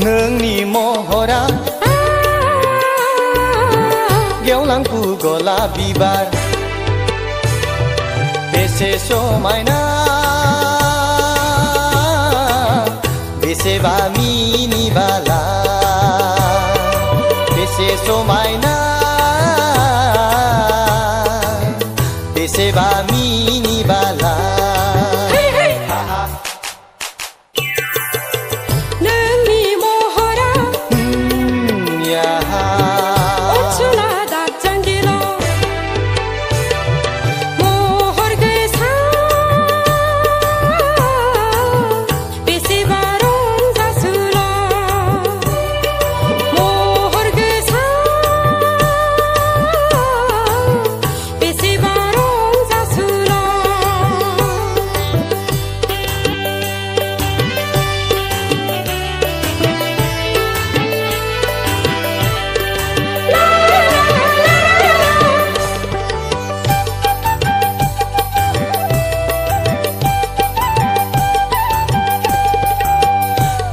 नोंनि महरा गेवलांफु गलाप बिबार बेसे समायना बेसेबा मिनिबाला बेसे समायना बेसेबा मिनिबाला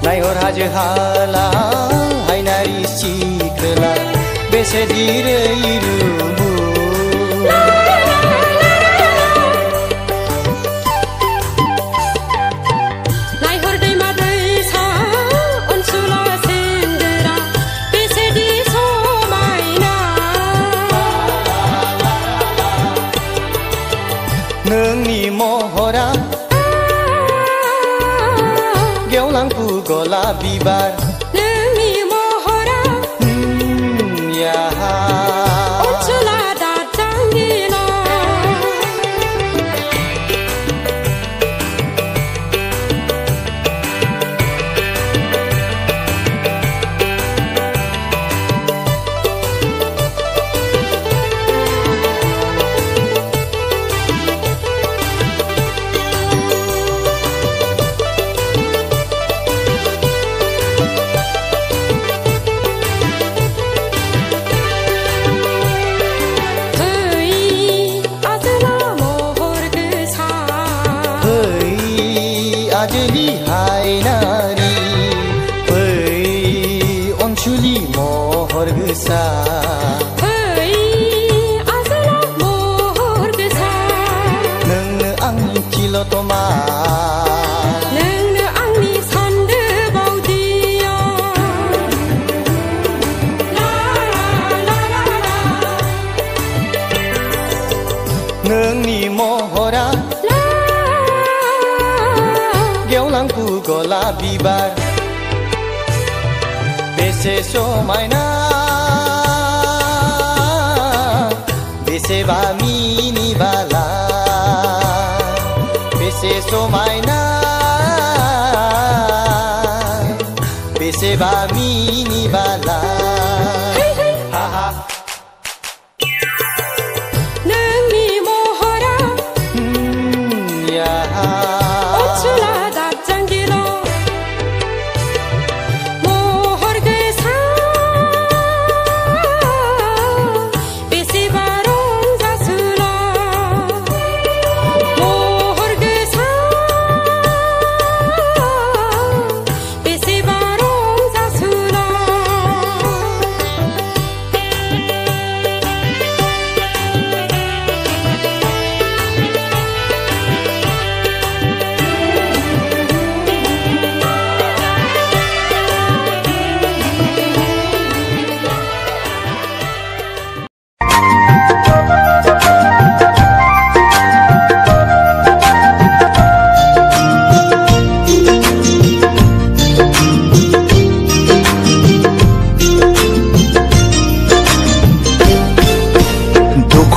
नायहर हाजो हाला हायनारि सिख्रोला बेसे दिरै रुबु नायहर दैमा दैसा अनसुला सेंग्रा बेसेदि समायना नोंनि महरा गेवलांफु गलाप बिबार नोंनि महरा अनसुला दाजांगिला आजलि हायनारि फै अनसुलि महर गोसा फै आजोला महर गोसा नोंनो आंनि तिलतमा नोंनो आंनि सान्दो बावदिया नोंनि महरा गेवलांफु गलाप बिबार बेसे समायना बेसेबा मिनिबाला बेसे समायना बेसेबा मिनिबाला नोंनि महरा अनसुला दाजांगिला महर गोसा बेसेबा रंजासुला महर गोसा बेसेबा रंजासुला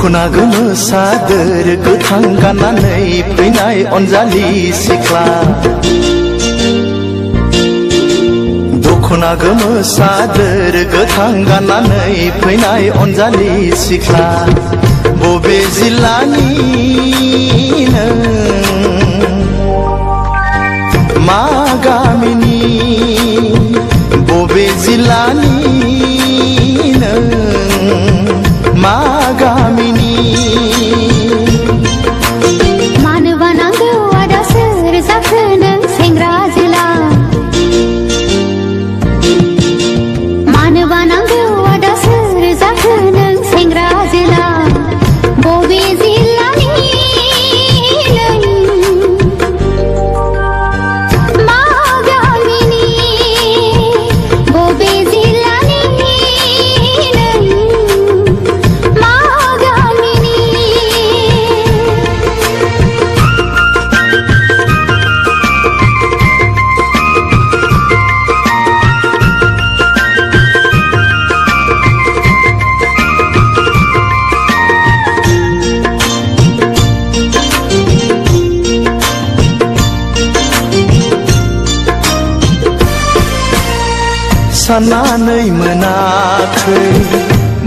दखना गोमो सादोर गोथां गाननानै फैनाय अनजालि सिख्ला दखना गोमो सादोर गोथां गाननानै फैनाय अनजालि सिख्ला बबे जिल्लानि नों मा गामिनि बबे जिल्लानि नों मा गामिनि मानोबा नांगौ आदा सोर जाखो नों सेंग्रा जोला मानोबा नांगौ आदा सोर जाखो नों सेंग्रा जोला बबे जिल्लानि नों मा गामिनि बबे जिल्लानि नों मा गामिनि साननानै मोनाखै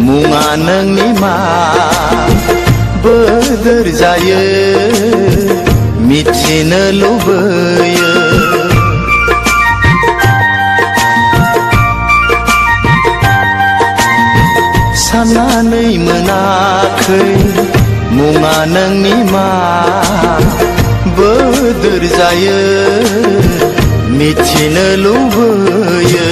मुङा नोंनि मा बोदोर जायो मिथिनो लुबैयो साननानै मोनाखै मुङा नोंनि मा बोदोर जायो मिथिनो लुबैयो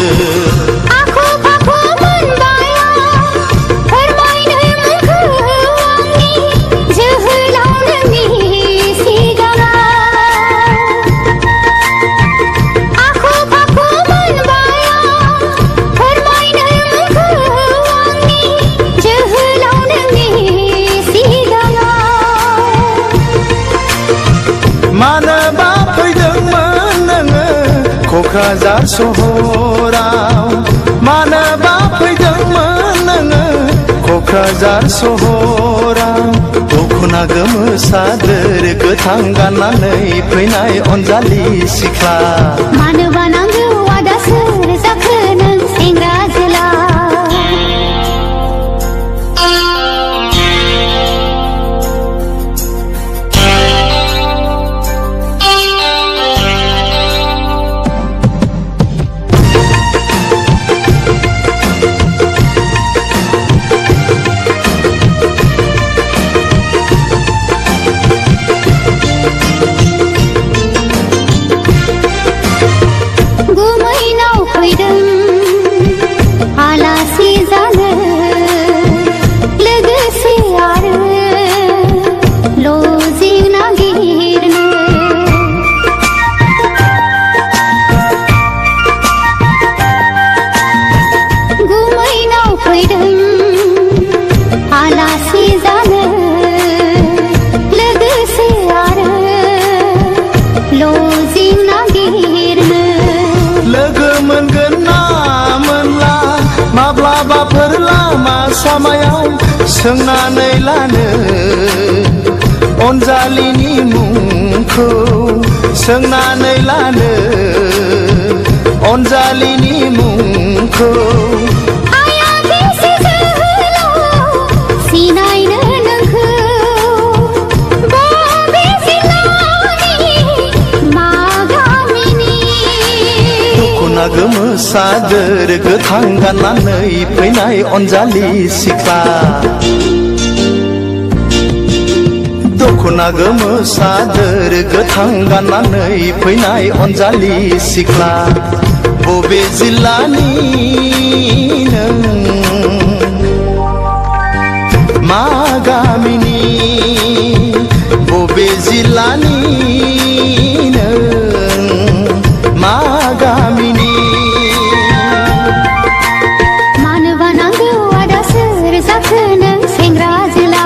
मानोबा फैदोंमोन नोङो क'क्राझार सहराव मानोबा फैदोंमोन नोङो क'क्राझार सहराव दखना गोमो सादोर गोथां गाननानै फैनाय अनजालि सिख्ला मानोबा नांगौ आदा सोर जाखो नों सेंग्रा जोला माब्लाबाफोर लामा सामायाव सोंनानै लानो अनजालिनि मुंखौ सोंनानै लानो अनजालिनि मुंखौ दखना गोमो सादोर गोथां गाननानै फैनाय अनजालि सिख्ला दखना गोमो सादोर गोथां गाननानै फैनाय अनजालि सिख्ला बबे जिल्लानि नों मा गामिनि बबे जिल्लानि नों मा गामिनि मानोबा नांगौ आदा सोर जाखो नों सेंग्रा जोला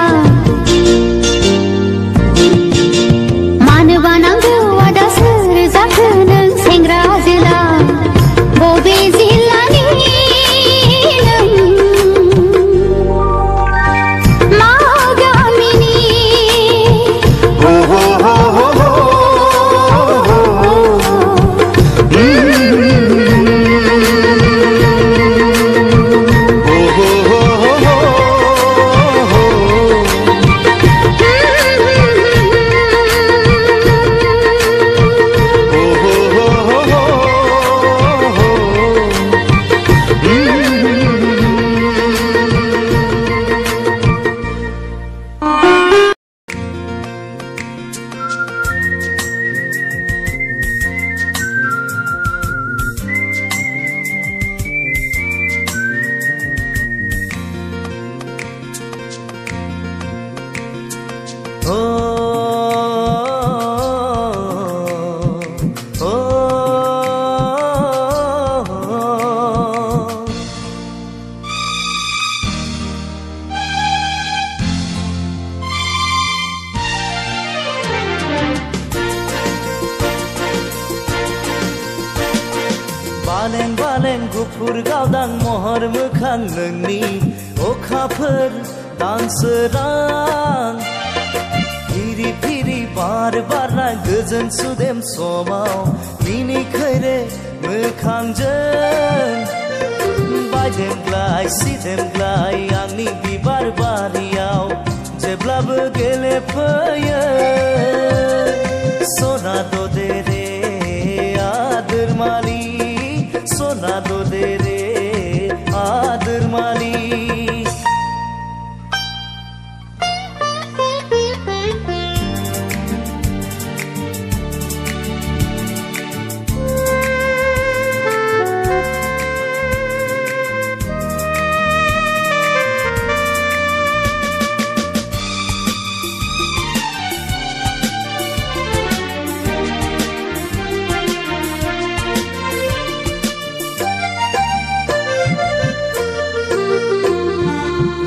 मानोबा नांगौ आदा सोर जाखो नों सेंग्रा जोला बबे जिल्लानि नों मा हो हो बालें बालें गुफुर गावदां महर मोखां नोंनि अखाफोर दानसोरां फिरि फिरि बार बारना गोजोन सुदेम समाव मिनिखैरे मोखांजों बायदेमग्लाय सिदेमग्लाय आंनि बिबार बारियाव जेब्लाबो गेलेफैयो सना दे रे आदोर मालि सना दे रे आदोर मालि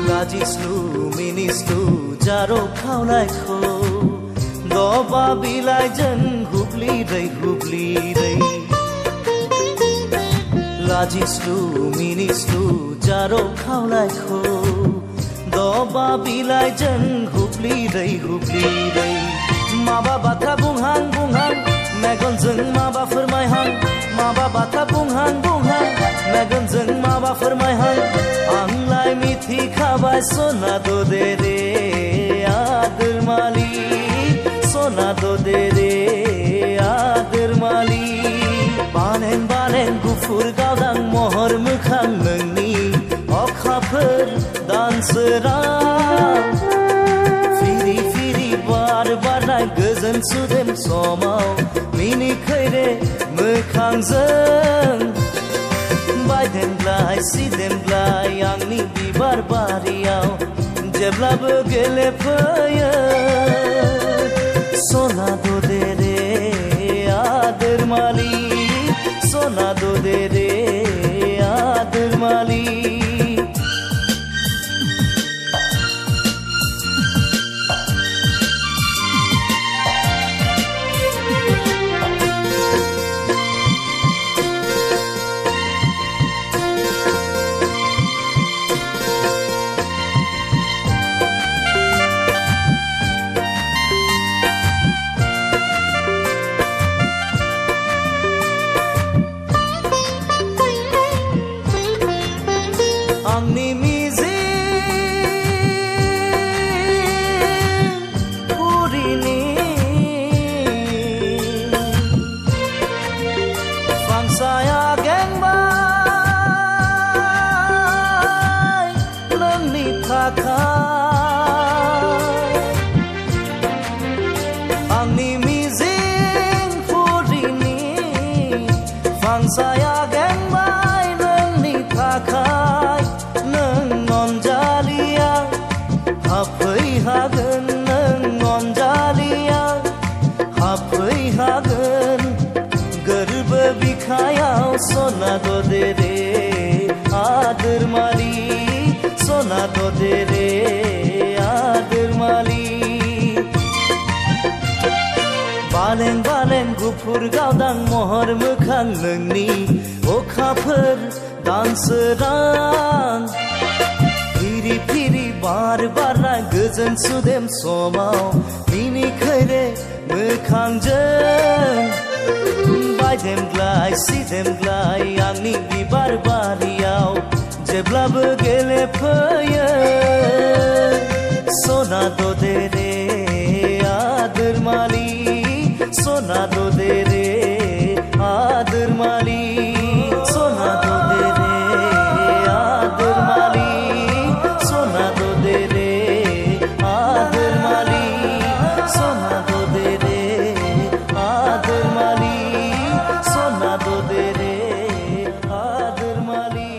लाजिस्लु मिनिस्लु जारो खावनायखौ दबा बिलाइजों हुब्लिरै हुब्लिरै लाजिस्लु मिनिस्लु जारो खावनायखौ दबा बिलाइजों हुब्लिरै हुब्लिरै माबा बाथ्रा बुंहां बुंहां मेगनजों माबा फोरमायहां माबा बाथ्रा बुंहां बुंहां मेगनजों माबा फोरमायहां आंलाय मिथिखाबाय सना दे रे आदोर मालि सना दे रे आदोर मालि बानें बानें गुफुर गावदां महर मोखां नोंनि अखाफोर दानसोरां फिरि फिरि बार बारनाय गोजोन सुदेम समाव मिनिखैरे मोखांजों बायदेमग्लाय सिदेमग्लाय आंनि बिबार बारियाव जेब्लाबो गेलेफैयो सना दे रे आदोर मालि सना दे रे आदोर मालि आंनि मिजिं पुरिनि फांसाया गेंबाय नोंनि थाखाय आंनि मिजिं पुरिनि फांसाया गेंबाय नोंनि थाखाय हाफैहागोन नों अनजालिया हाफैहागोन गोरबो बिखायाव सना दे रे आदोर मालि सना दे रे आदोर मालि बालें बालें गुफुर गावदां महर मोखां नोंनि अखाफोर दानसोरां फिरि फिरि बार बारना गोजोन सुदेम समाव मिनिखैरे मोखांजों बायदेमग्लाय सिदेमग्लाय आंनि बिबार बारियाव जेब्लाबो गेलेफैयो सना दे रे आदोर मालि सना दे रे आदोर मालि सना दे रे आदोर मालि सना दे रे आदोर मालि सना दे रे आदोर मालि सना दे रे आदोर मालि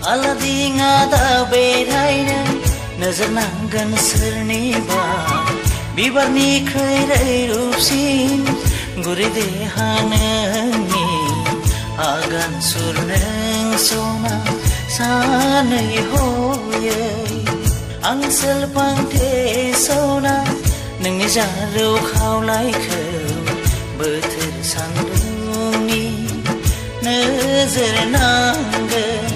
आलादिङा दा बेरायनो नोजोर नांगोन सोरनिबा बिबारनिख्रुइ रैरुबसिन गुरै देहा नोंनि आगान सुर नों सना सानै हयै आं सोलपांथे सना नोंनि जारौ खावलायखौ बोथोर सान्दुंनि नोजोर नांगोन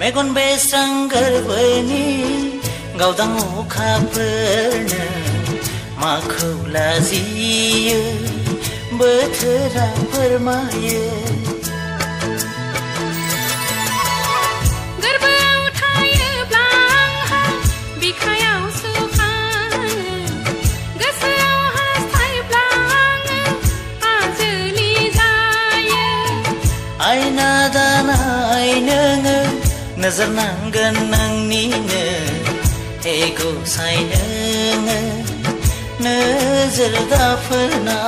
मेगन बेस्रां गोरबोनि गावदां अखाफोरनो माखौ लाजियो बोथोरा फोरमायो गोरबोआव थायोब्ला आंहा बिखायाव सुखाङो गोसोआव हास्थायब्ला आङो आजोलि जायो आयना दानाय नोङो नोजोर नांगोन नोंनिनो गसाइ नोङो नोजोर दाफोना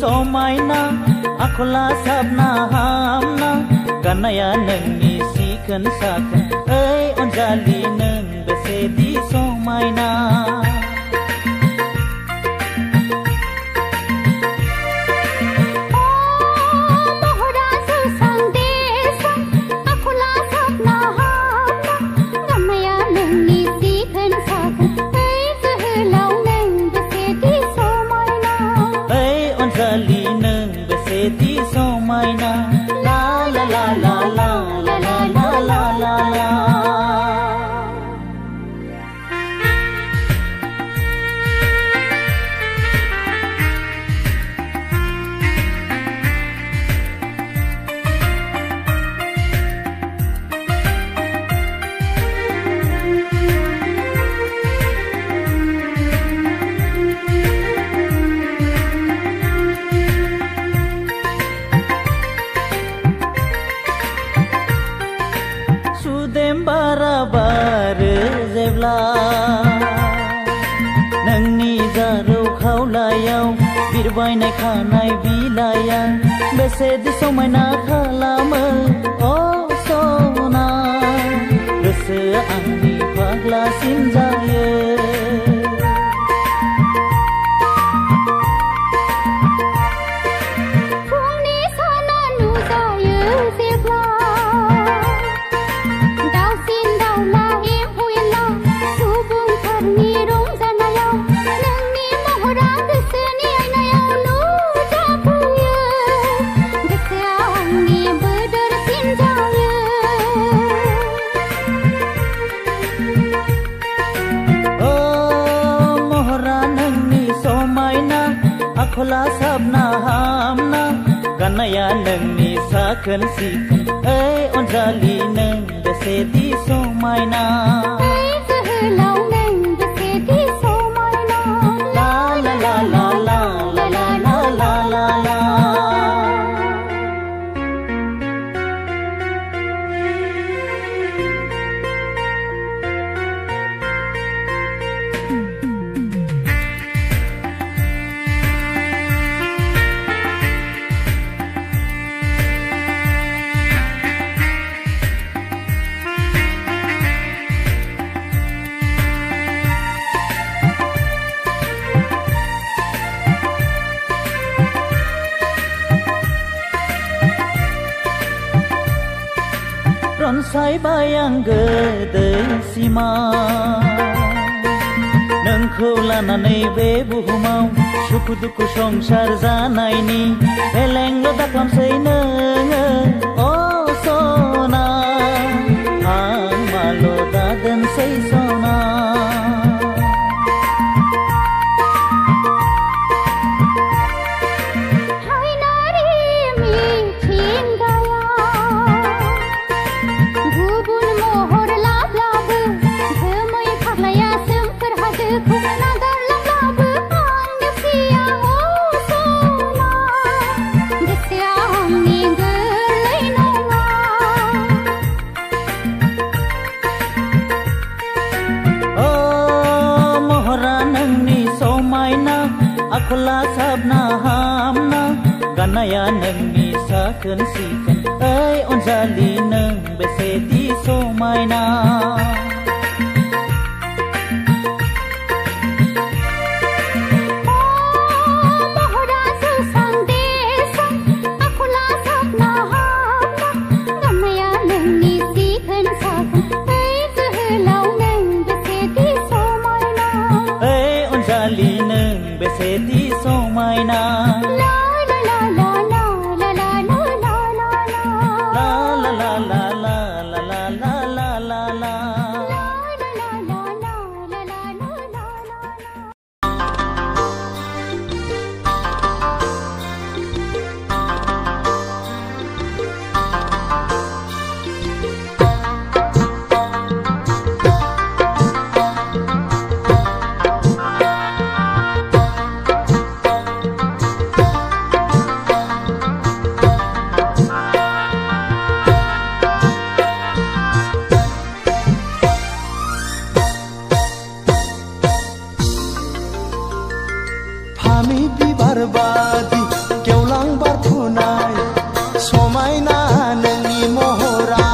समायना आखला साबना हामना गाननाया नोंनि सिखोन साखोन ओइ अनजालि नों बेसेदि समायना समायना ला ला ला ला ला ला ला ला ला ला बाराबार जेब्ला नोंनि जारौ खावलायाव बिरबायनाय खानाय बिलाइया बेसेदि समायना खालामो अ सना गोसोआ आंनि फाग्लासिन जायो फुंनि साना नुजायो साबना हामना गाननाया नोंनि साखोन सिखोन ओइ अनजालि नों बेसेदि समायना जोहोलाव नों बेसेदि समायना ला ला ला ला ला ला ला ला ला ला रनसायबाय आं गोदै सिमा नोंखौ लानानै बे बुहुमाव सुखु दुखु संसार जानायनि बेलेंल' दाखालामसै नोङो अ सना आं माल' दादोनसै सना आखला साबना हामना गाननाया नोंनि साखोन सिखोन ओइ अनजालि नों बेसेदि समायना बेसेदि समायना ला ला ला ला ला ला ला ला ला ला ला ला ला ला ला ला ला ला ला बारबादि गेवलां बारफुनाय समायना नोंनि महरा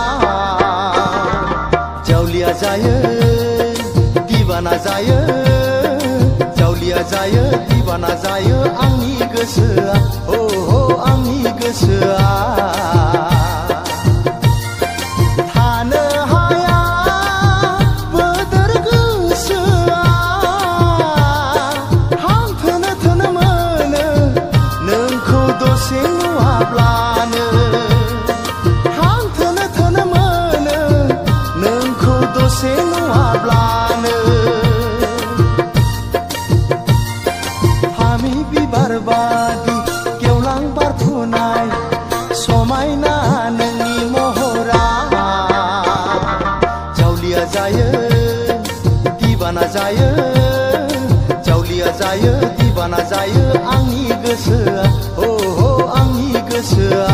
जावलिया जायो दिवाना जायो जावलिया जायो दिवाना जायो आंनि गोसोआ हो हो आंनि गोसोआ थानो हाया बोदोर गोसोआ हांथोनो थोनो नोंखौ दसे नुवाब्लानो हांथोनो थोनो मोनो नोंखौ दसे नुवाब्लानो फामि बिबार बादि गेवलां बारफुनाय समायना नोंनि महरा जावलिया जायो दिवाना जायो जावलिया जायो दिवाना जायो आंनि गोसोआ हो हो आंनि गोसोआ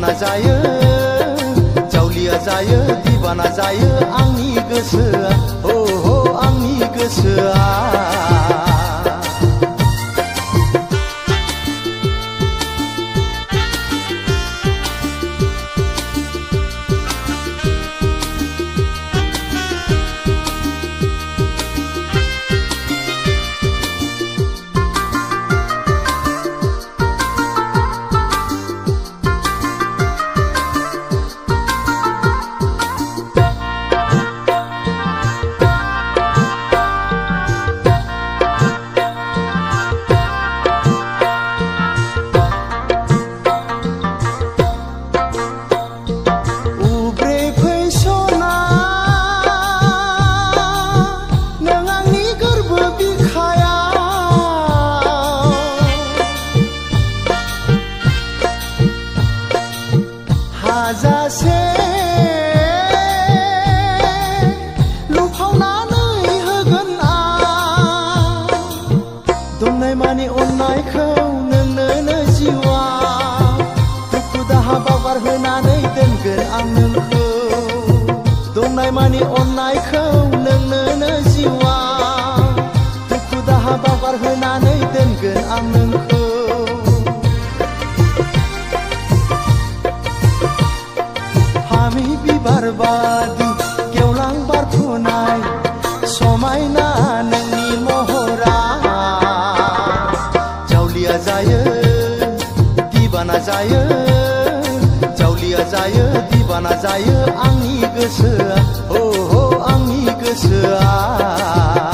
दिबाना जायो जावलिया जायो दिबाना जायो आंनि गोसोआ हो हो आंनि गोसोआ हाजासे लुफावनानै होगोन आं दंनाय मानि अननायखौ नोंनो जिउआ दुखु दाहा बावगारहोनानै दोनगोन आं नोंखौ दंनाय मानि अननायखौ नोंनो जिउआ दुखु दाहा बावगारहोनानै दोनगोन आं नोंखौ फामि बिबार बादि गेवलां बारफुनाय समायना नोंनि महरा जावलिया जायो दिबाना जायो जावलिया जायो दिबाना जायो आंनि गोसोआ हो हो आंनि गोसोआ